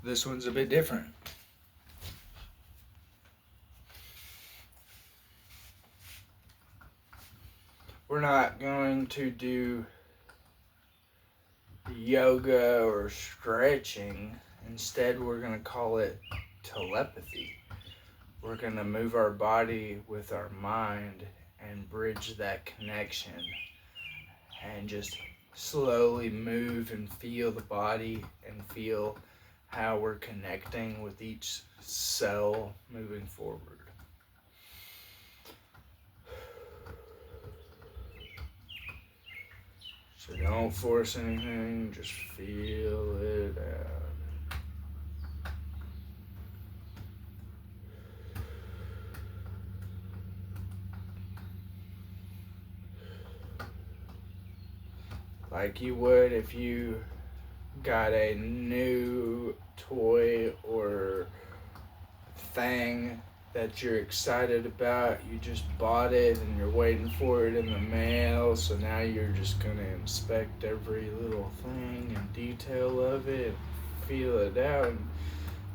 This one's a bit different. We're not going to do yoga or stretching. Instead, we're going to call it telepathy. We're going to move our body with our mind and bridge that connection and just slowly move and feel the body and feel how we're connecting with each cell moving forward. So don't force anything, just feel it out. Like you would if you got a new toy or thing that you're excited about. You just bought it and you're waiting for it in the mail, so now you're just gonna inspect every little thing and detail of it, feel it out, and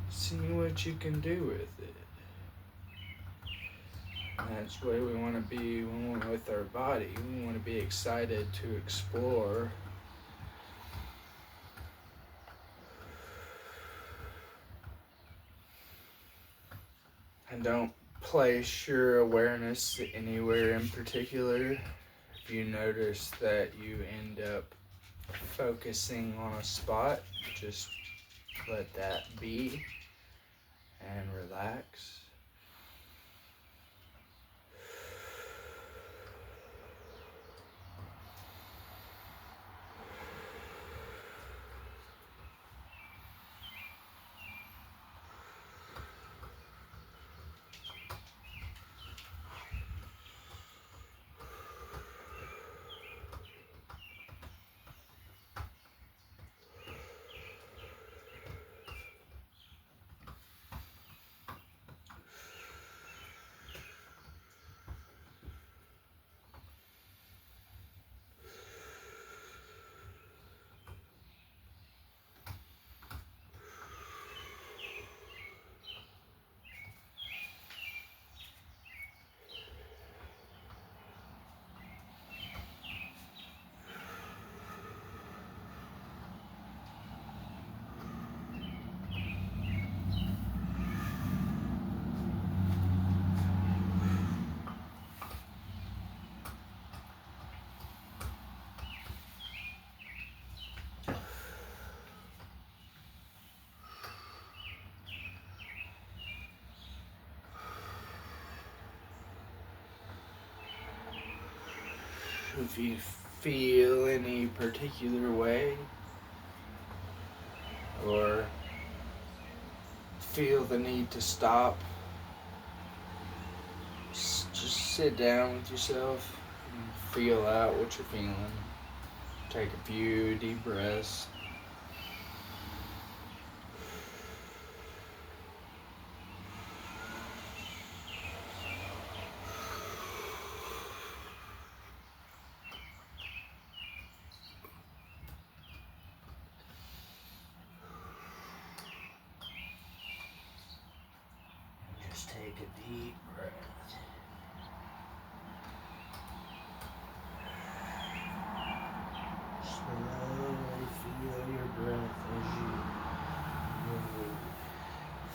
see what you can do with it. And that's the way we want to be with our body. We want to be excited to explore. And don't place your awareness anywhere in particular. If you notice that you end up focusing on a spot, just let that be and relax. If you feel any particular way or feel the need to stop, just sit down with yourself and feel out what you're feeling. Take a few deep breaths. Just take a deep breath. Slowly feel your breath as you move.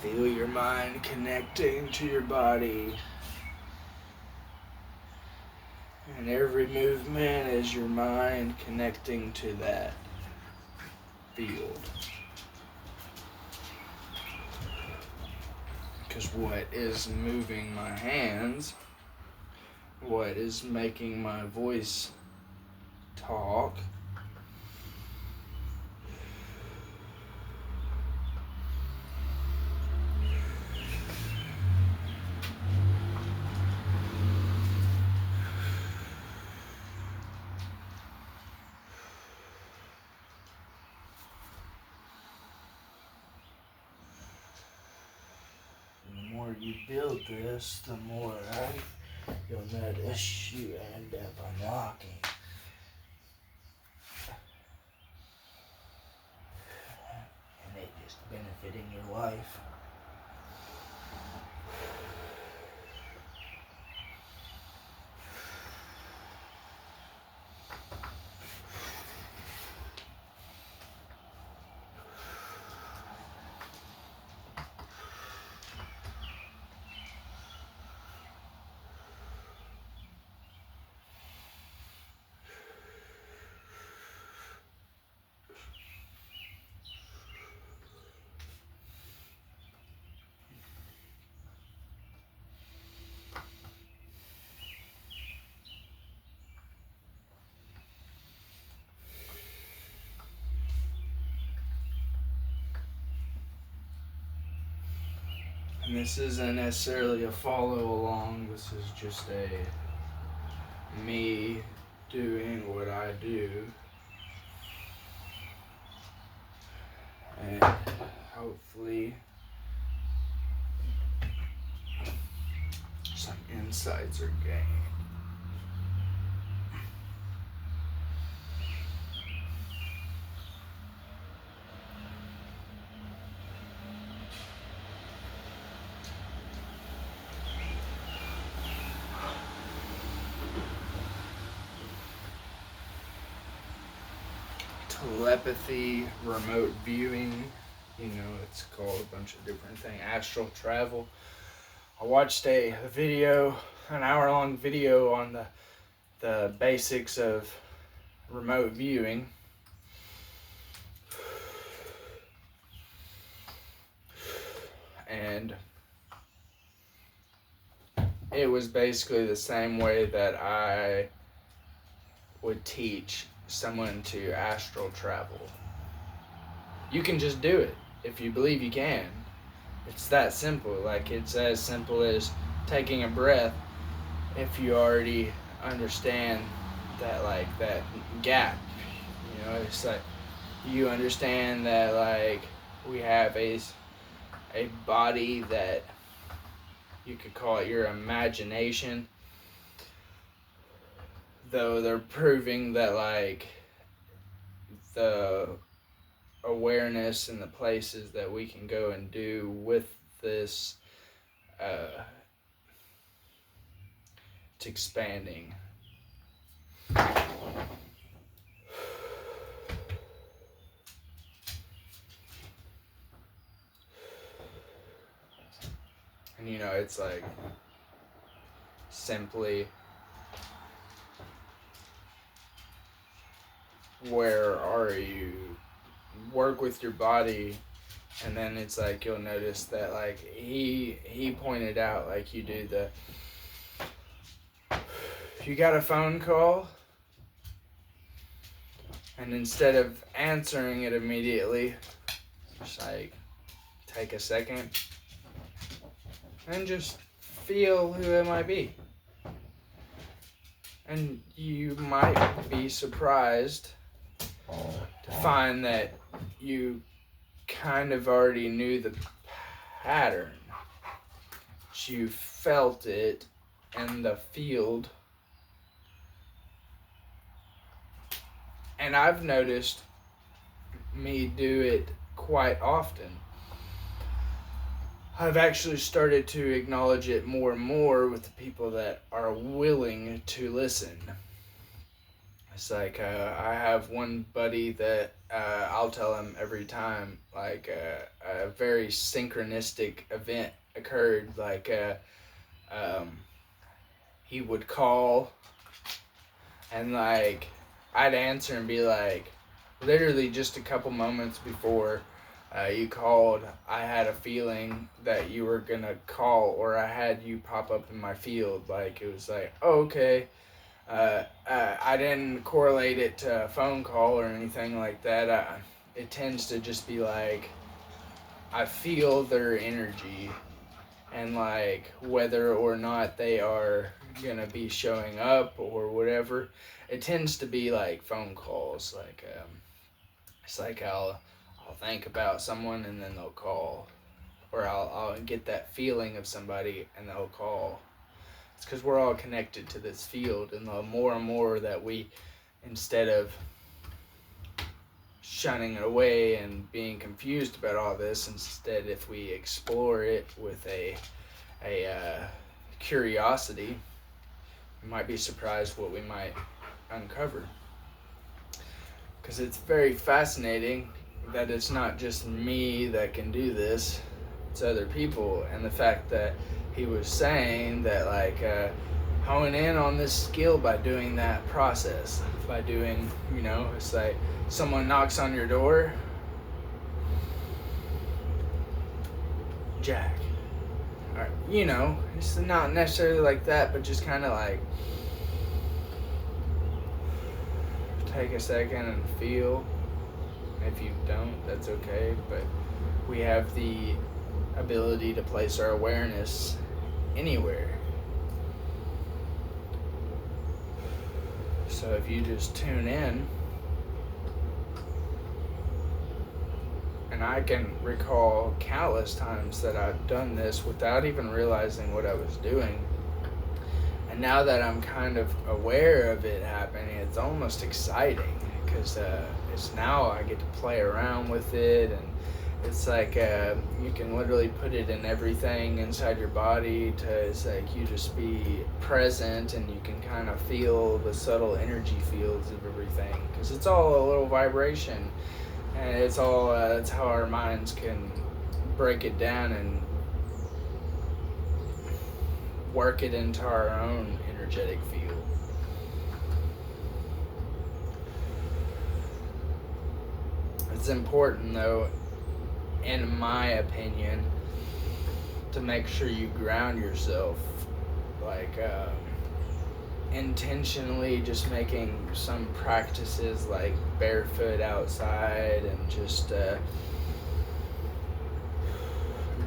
Feel your mind connecting to your body. And every movement is your mind connecting to that field. Because what is moving my hands, what is making my voice talk, you build this, the more you'll notice you end up unlocking. And it just benefiting your life. And this isn't necessarily a follow along, this is just me doing what I do. And hopefully some insights are gained. Telepathy, remote viewing, it's called a bunch of different things. Astral travel. I watched a video, an hour-long video on the basics of remote viewing. And it was basically the same way that I would teach someone to astral travel. You can just do it if you believe you can. It's that simple. Like, it's as simple as taking a breath. If you already understand that, like, that gap, it's like you understand that, like, we have a body that you could call it your imagination, though they're proving that, like, the awareness and the places that we can go and do with this, it's expanding. And it's like simply, where are you? Work with your body, and then it's like you'll notice that, like, he pointed out, like, you do you got a phone call, and instead of answering it immediately, just like take a second and just feel who it might be. And you might be surprised to find that you kind of already knew the pattern. You felt it in the field. And I've noticed me do it quite often. I've actually started to acknowledge it more and more with the people that are willing to listen. It's like, I have one buddy that I'll tell him every time, like, a very synchronistic event occurred. Like, he would call, and, like, I'd answer and be like, literally just a couple moments before you called, I had a feeling that you were gonna call, or I had you pop up in my field. Like, it was like, oh, okay. I didn't correlate it to a phone call or anything like that. It tends to just be like, I feel their energy, and, like, whether or not they are gonna be showing up or whatever, it tends to be like phone calls. Like, it's like I'll think about someone and then they'll call, or I'll get that feeling of somebody and they'll call. It's because we're all connected to this field, and the more and more that we, instead of shunning it away and being confused about all this. Instead, if we explore it with a curiosity, we might be surprised what we might uncover. Because it's very fascinating that it's not just me that can do this, it's other people. And the fact that he was saying that, like, hone in on this skill by doing that process, by doing, it's like someone knocks on your door, Jack, or, it's not necessarily like that, but just kind of like take a second and feel. If you don't, that's okay, but we have the ability to place our awareness anywhere. So if you just tune in, and I can recall countless times that I've done this without even realizing what I was doing. And now that I'm kind of aware of it happening, it's almost exciting because it's now I get to play around with it, and it's like you can literally put it in everything inside your body. It's like you just be present, and you can kind of feel the subtle energy fields of everything because it's all a little vibration, and it's all that's how our minds can break it down and work it into our own energetic field. It's important, though, in my opinion, to make sure you ground yourself, like intentionally just making some practices like barefoot outside and just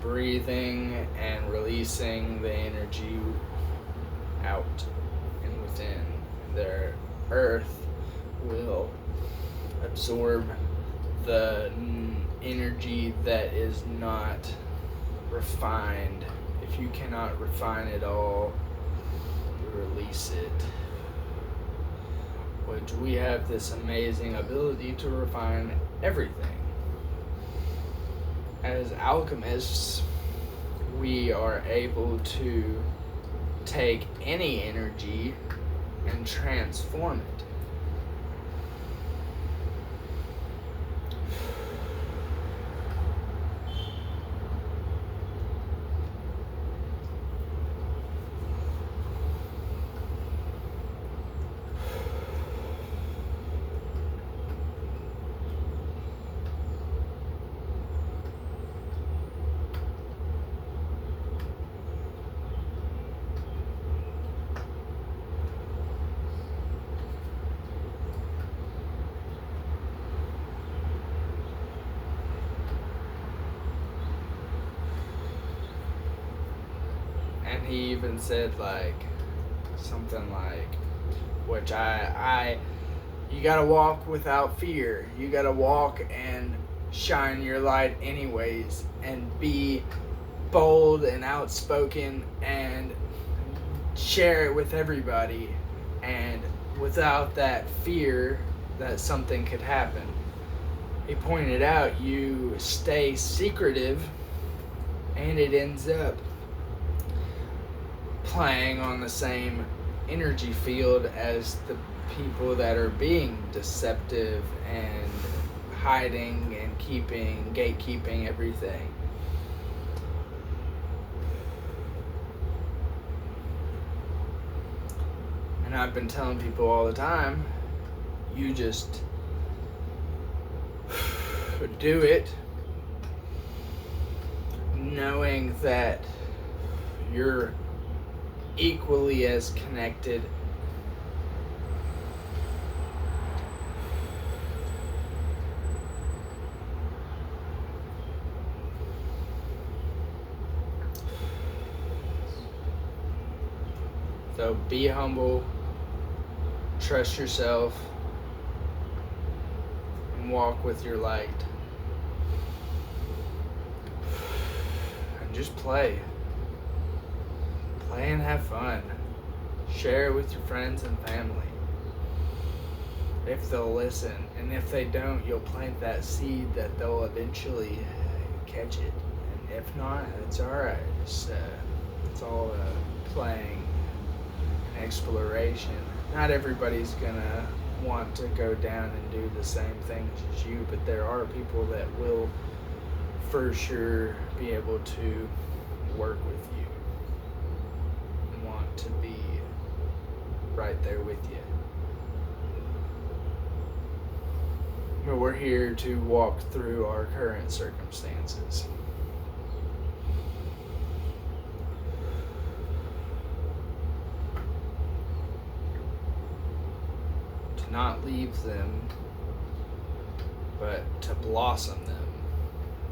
breathing and releasing the energy out and within. The earth will absorb the energy that is not refined. If you cannot refine it all, you release it. Which we have this amazing ability to refine everything. As alchemists, we are able to take any energy and transform it. And he even said something like, which you gotta walk without fear. You gotta walk and shine your light anyways, and be bold and outspoken and share it with everybody. And without that fear that something could happen. He pointed out you stay secretive, and it ends up playing on the same energy field as the people that are being deceptive and hiding and gatekeeping everything. And I've been telling people all the time, you just do it, knowing that you're equally as connected so be humble, trust yourself, and walk with your light, and just play and have fun. Share it with your friends and family if they'll listen, And if they don't, you'll plant that seed that they'll eventually catch it. And if not, it's alright. It's all playing and exploration. Not everybody's gonna want to go down and do the same things as you, but there are people that will for sure be able to work with you and want to be right there with you. But we're here to walk through our current circumstances. To not leave them, but to blossom them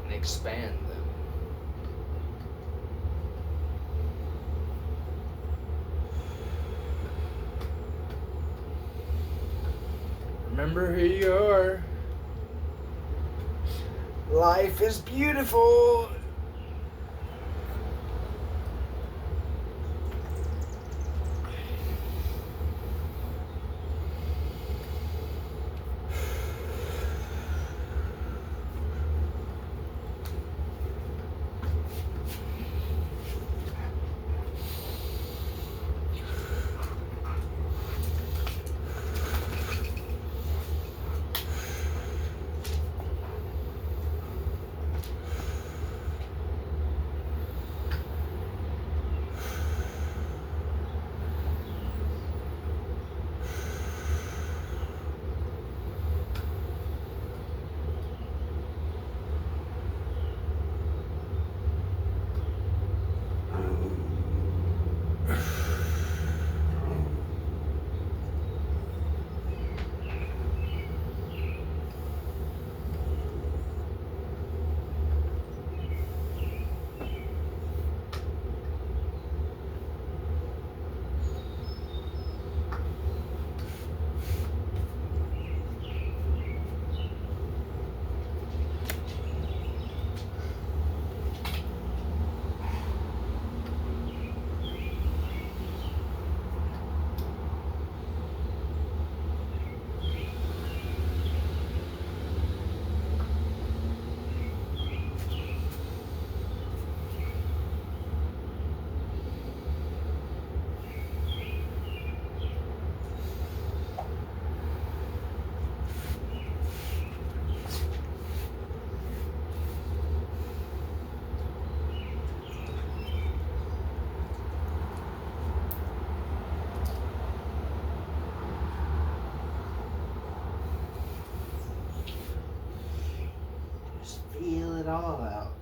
and expand them. Remember who you are. Life is beautiful. Feel it all out.